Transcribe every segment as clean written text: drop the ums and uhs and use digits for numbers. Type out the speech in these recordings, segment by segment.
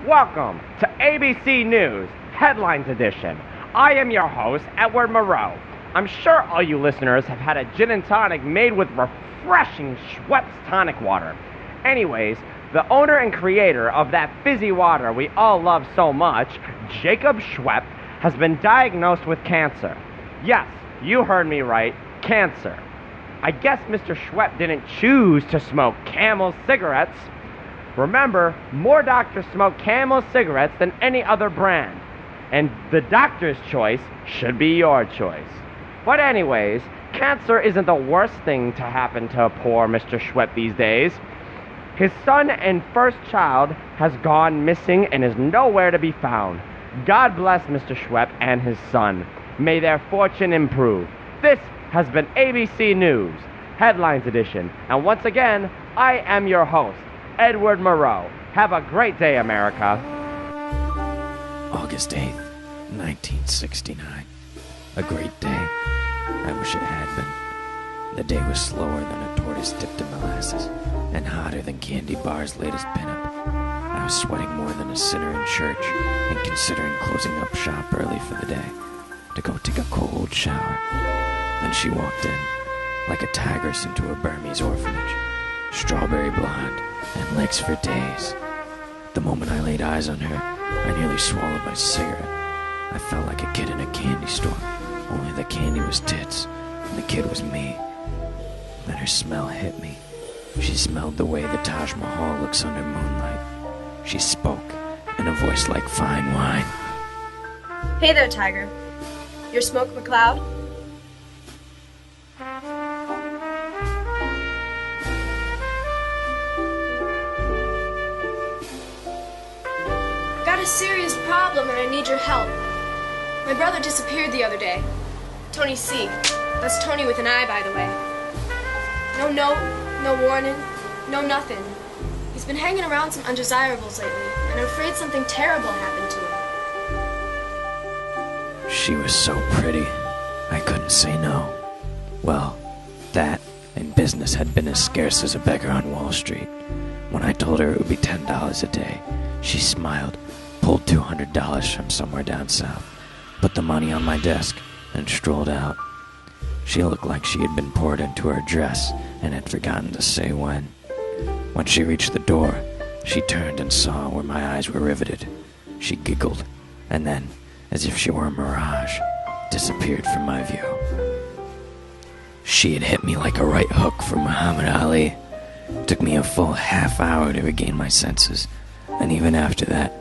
Welcome to ABC News, Headlines Edition. I am your host, Edward Morrow. I'm sure all you listeners have had a gin and tonic made with refreshing Schweppes tonic water. Anyways, the owner and creator of that fizzy water we all love so much, Jacob Schwepp, has been diagnosed with cancer. Yes, you heard me right, cancer. I guess Mr. Schwepp didn't choose to smoke Camel cigarettes. Remember, more doctors smoke Camel cigarettes than any other brand. And the doctor's choice should be your choice. But anyways, cancer isn't the worst thing to happen to poor Mr. Schwepp these days. His son and first child has gone missing and is nowhere to be found. God bless Mr. Schwepp and his son. May their fortune improve. This has been ABC News, Headlines Edition. And once again, I am your host, Edward Morrow. Have a great day, America. August 8th, 1969. A great day. I wish it had been. The day was slower than a tortoise dipped in molasses, and hotter than Candy Bar's latest pinup. I was sweating more than a sinner in church, and considering closing up shop early for the day, to go take a cold shower. Then she walked in, like a tigress into a Burmese orphanage, strawberry blonde, and legs for days. The moment I laid eyes on her, I nearly swallowed my cigarette. I felt like a kid in a candy store, only the candy was tits, and the kid was me. Then her smell hit me. She smelled the way the Taj Mahal looks under moonlight. She spoke, in a voice like fine wine. Hey there, Tiger. You're Smoke McCloud? Got a serious problem and I need your help. My brother disappeared the other day. Tony C. That's Tony with an I, by the way. No note, no warning, no nothing. He's been hanging around some undesirables lately, and I'm afraid something terrible happened to him. She was so pretty, I couldn't say no. Well, that and business had been as scarce as a beggar on Wall Street. When I told her it would be $10 a day, she smiled, pulled $200 from somewhere down south, put the money on my desk, and strolled out. She looked like she had been poured into her dress and had forgotten to say when. When she reached the door, she turned and saw where my eyes were riveted. She giggled, and then, as if she were a mirage, disappeared from my view. She had hit me like a right hook from Muhammad Ali. It took me a full half hour to regain my senses, and even after that,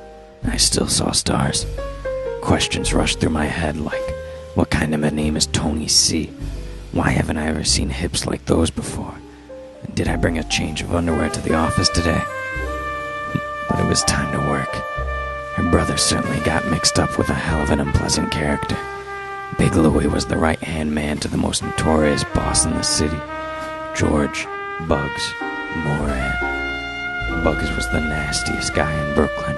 I still saw stars. Questions rushed through my head like, what kind of a name is Tony C? Why haven't I ever seen hips like those before? And did I bring a change of underwear to the office today? But it was time to work. Her brother certainly got mixed up with a hell of an unpleasant character. Big Louie was the right-hand man to the most notorious boss in the city, George Bugs Moran. Bugs was the nastiest guy in Brooklyn.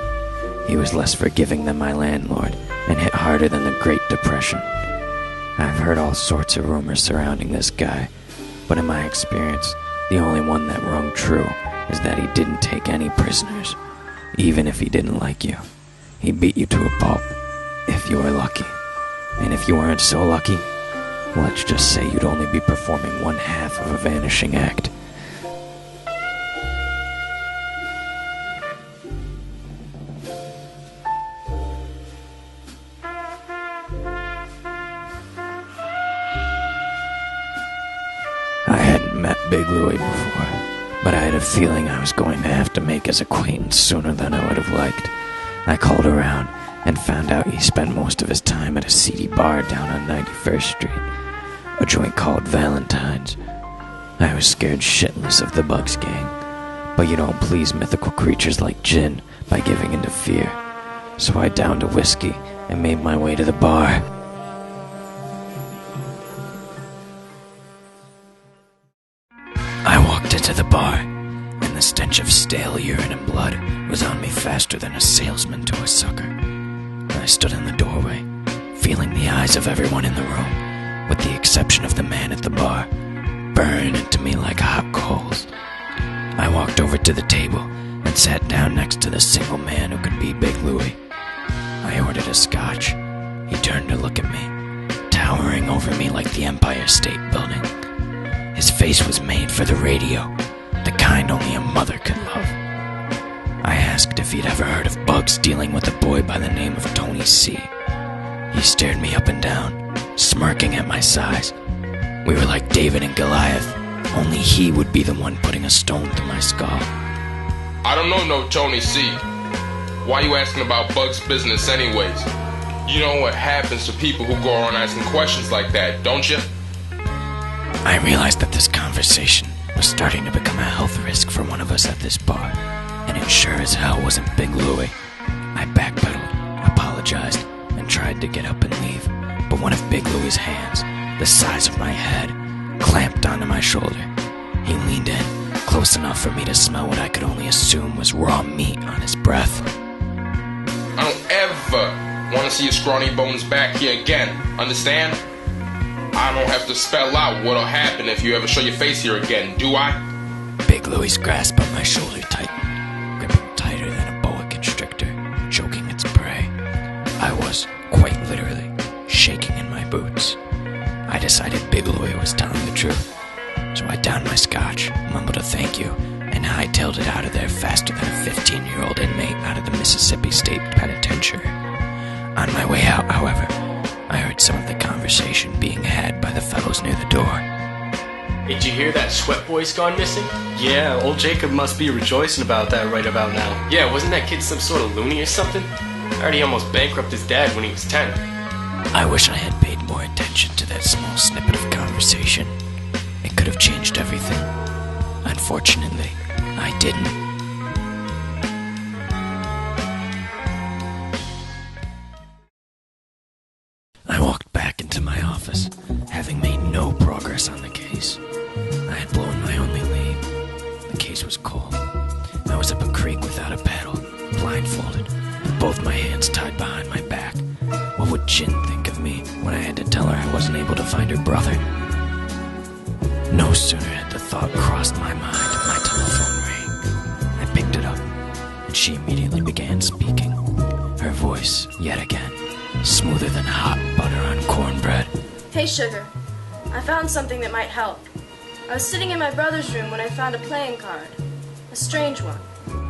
He was less forgiving than my landlord, and hit harder than the Great Depression. I've heard all sorts of rumors surrounding this guy, but in my experience, the only one that rung true is that he didn't take any prisoners, even if he didn't like you. He beat you to a pulp, if you were lucky. And if you weren't so lucky, let's just say you'd only be performing one half of a vanishing act. I hadn't met Big Louie before, but I had a feeling I was going to have to make his acquaintance sooner than I would have liked. I called around and found out he spent most of his time at a seedy bar down on 91st Street, a joint called Valentine's. I was scared shitless of the Bugs gang, but you don't please mythical creatures like gin by giving into fear. So I downed a whiskey and made my way to the bar. I walked into the bar, and the stench of stale urine and blood was on me faster than a salesman to a sucker. I stood in the doorway, feeling the eyes of everyone in the room, with the exception of the man at the bar, burn into me like hot coals. I walked over to the table and sat down next to the single man who could be Big Louie. I ordered a scotch. He turned to look at me, towering over me like the Empire State Building. His face was made for the radio, the kind only a mother could love. I asked if he'd ever heard of Bugs dealing with a boy by the name of Tony C. He stared me up and down, smirking at my size. We were like David and Goliath, only he would be the one putting a stone through my skull. I don't know no Tony C. Why you asking about Bugs' business anyways? You know what happens to people who go around asking questions like that, don't you? I realized that this conversation was starting to become a health risk for one of us at this bar, and it sure as hell wasn't Big Louie. I backpedaled, apologized, and tried to get up and leave, but one of Big Louie's hands, the size of my head, clamped onto my shoulder. He leaned in, close enough for me to smell what I could only assume was raw meat on his breath. I don't ever want to see your scrawny bones back here again, understand? I don't have to spell out what'll happen if you ever show your face here again, do I? Big Louie's grasp on my shoulder tightened, gripping tighter than a boa constrictor, choking its prey. I was, quite literally, shaking in my boots. I decided Big Louie was telling the truth, so I downed my scotch, mumbled a thank you, and hightailed it out of there faster than a 15-year-old inmate out of the Mississippi State Penitentiary. On my way out, however, I heard some of the conversation being had by the fellows near the door. Did you hear that sweat boy's gone missing? Yeah, old Jacob must be rejoicing about that right about now. Yeah, wasn't that kid some sort of loony or something? I heard he almost bankrupted his dad when he was 10. I wish I had paid more attention to that small snippet of conversation. It could have changed everything. Unfortunately, I didn't. I walked back into my office, having made no progress on the case. I had blown my only lead. The case was cold. I was up a creek without a paddle, blindfolded, both my hands tied behind my back. What would Jin think of me when I had to tell her I wasn't able to find her brother? No sooner had the thought crossed my mind, my telephone rang. I picked it up, and she immediately began speaking. Her voice, yet again, smoother than hot butter on cornbread. Hey, Sugar. I found something that might help. I was sitting in my brother's room when I found a playing card. A strange one.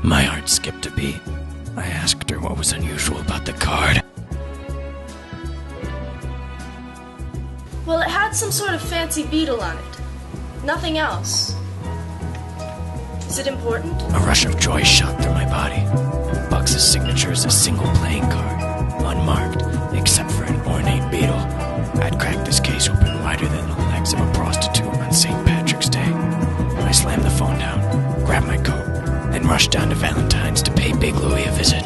My heart skipped a beat. I asked her what was unusual about the card. Well, it had some sort of fancy beetle on it. Nothing else. Is it important? A rush of joy shot through my body. Bugs' signature is a single playing card, unmarked, except for an ornate beetle. I'd cracked this case open wider than the legs of a prostitute on St. Patrick's Day. I slammed the phone down, grabbed my coat, and rushed down to Valentine's to pay Big Louie a visit.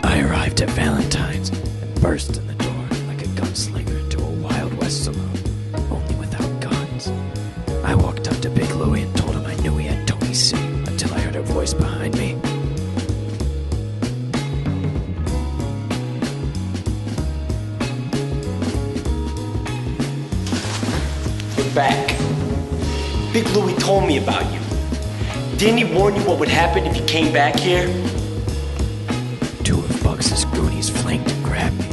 I arrived at Valentine's and burst in the door like a gunslinger into a Wild West saloon, only without guns. I walked up to Big Louie and told him I knew he had Tony C. until I heard a voice behind me. We're back. Big Louie told me about you. Didn't he warn you what would happen if you came back here? Two of Bugs' goonies flanked and grabbed me,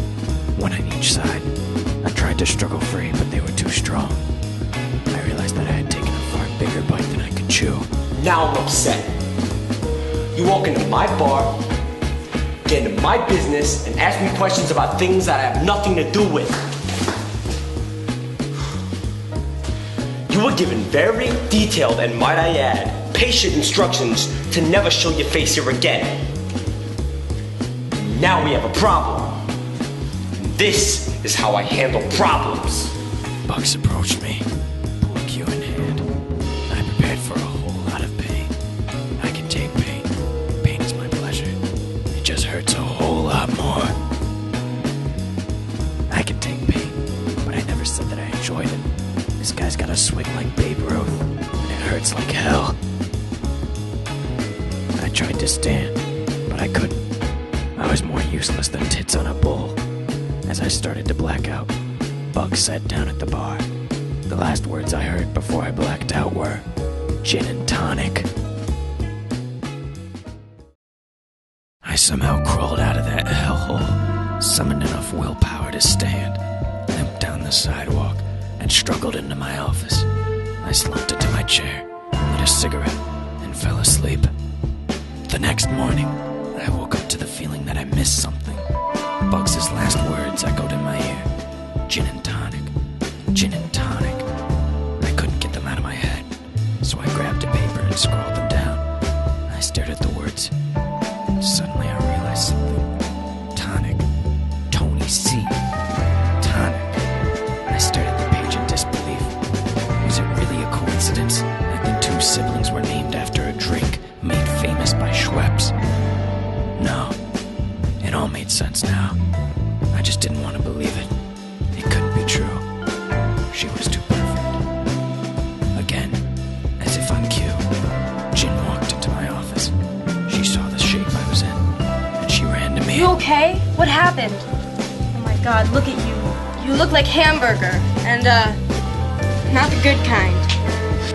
one on each side. I tried to struggle free, but they were too strong. I realized that I had taken a far bigger bite than I could chew. Now I'm upset. You walk into my bar, get into my business, and ask me questions about things that I have nothing to do with. You were given very detailed and, might I add, patient instructions to never show your face here again. Now we have a problem. This is how I handle problems. Bugs approached me, pool cue in hand. I prepared for a whole lot of pain. I can take pain. Pain is my pleasure. It just hurts a whole lot more. I can take pain, but I never said that I enjoyed it. This guy's got a swing like Babe Ruth, and it hurts like hell. I tried to stand, but I couldn't. I was more useless than tits on a bull. As I started to black out, Bugs sat down at the bar. The last words I heard before I blacked out were, gin and tonic. I somehow crawled out of that hellhole, summoned enough willpower to stand, limped down the sidewalk, and struggled into my office. I slumped into my chair, lit a cigarette, and fell asleep. The next morning, I woke up to the feeling that I missed something. Bugs's last words echoed in my ear. Gin and tonic. Gin and tonic. I couldn't get them out of my head, so I grabbed a paper and scrawled them down. I stared at the words. Suddenly I realized something. Tonic. Tony C. Tonic. I stared at the page in disbelief. Was it really a coincidence that the two siblings were named after a drink made famous by Schweppes? No. It all made sense now. I just didn't want to believe it. It couldn't be true. She was too perfect. Again, as if on cue, Jin walked into my office. She saw the shape I was in, and she ran to me. You okay? What happened? Oh my god, look at you. You look like hamburger, and, not the good kind.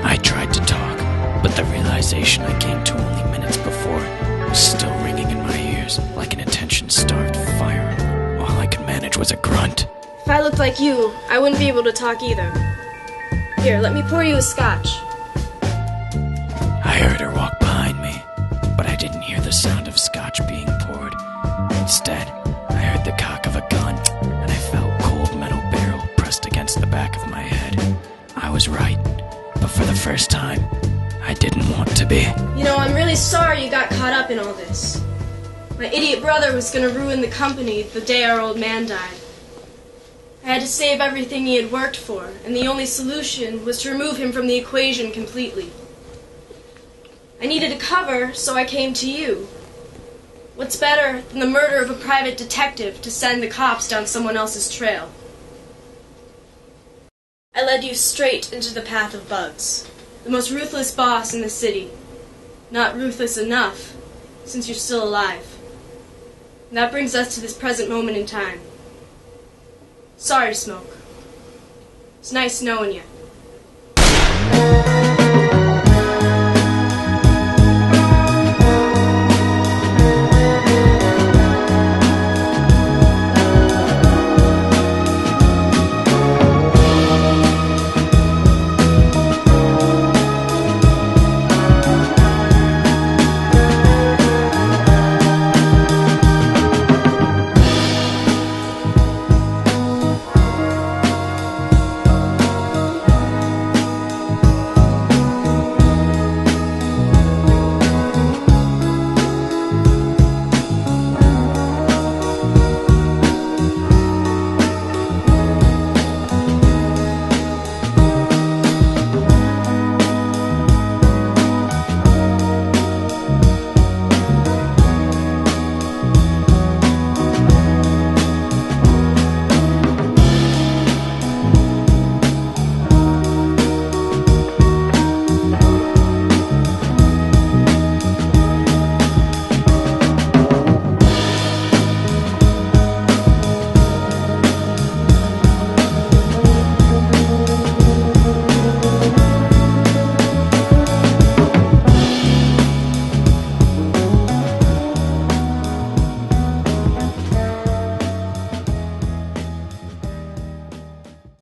I tried to talk, but the realization I came to only minutes before was still ringing in my ears like an attention-starved fire alarm. All I could manage was a grunt. If I looked like you, I wouldn't be able to talk either. Here, let me pour you a scotch. I heard her walk behind me, but I didn't hear the sound of scotch being poured. Instead, I heard the cock of a gun, and I felt cold metal barrel pressed against the back of my head. I was right, but for the first time, I didn't want to be. You know, I'm really sorry you got caught up in all this. My idiot brother was gonna ruin the company the day our old man died. I had to save everything he had worked for, and the only solution was to remove him from the equation completely. I needed a cover, so I came to you. What's better than the murder of a private detective to send the cops down someone else's trail? I led you straight into the path of Bugs, the most ruthless boss in the city. Not ruthless enough, since you're still alive. And that brings us to this present moment in time. Sorry, Smoke. It's nice knowing you.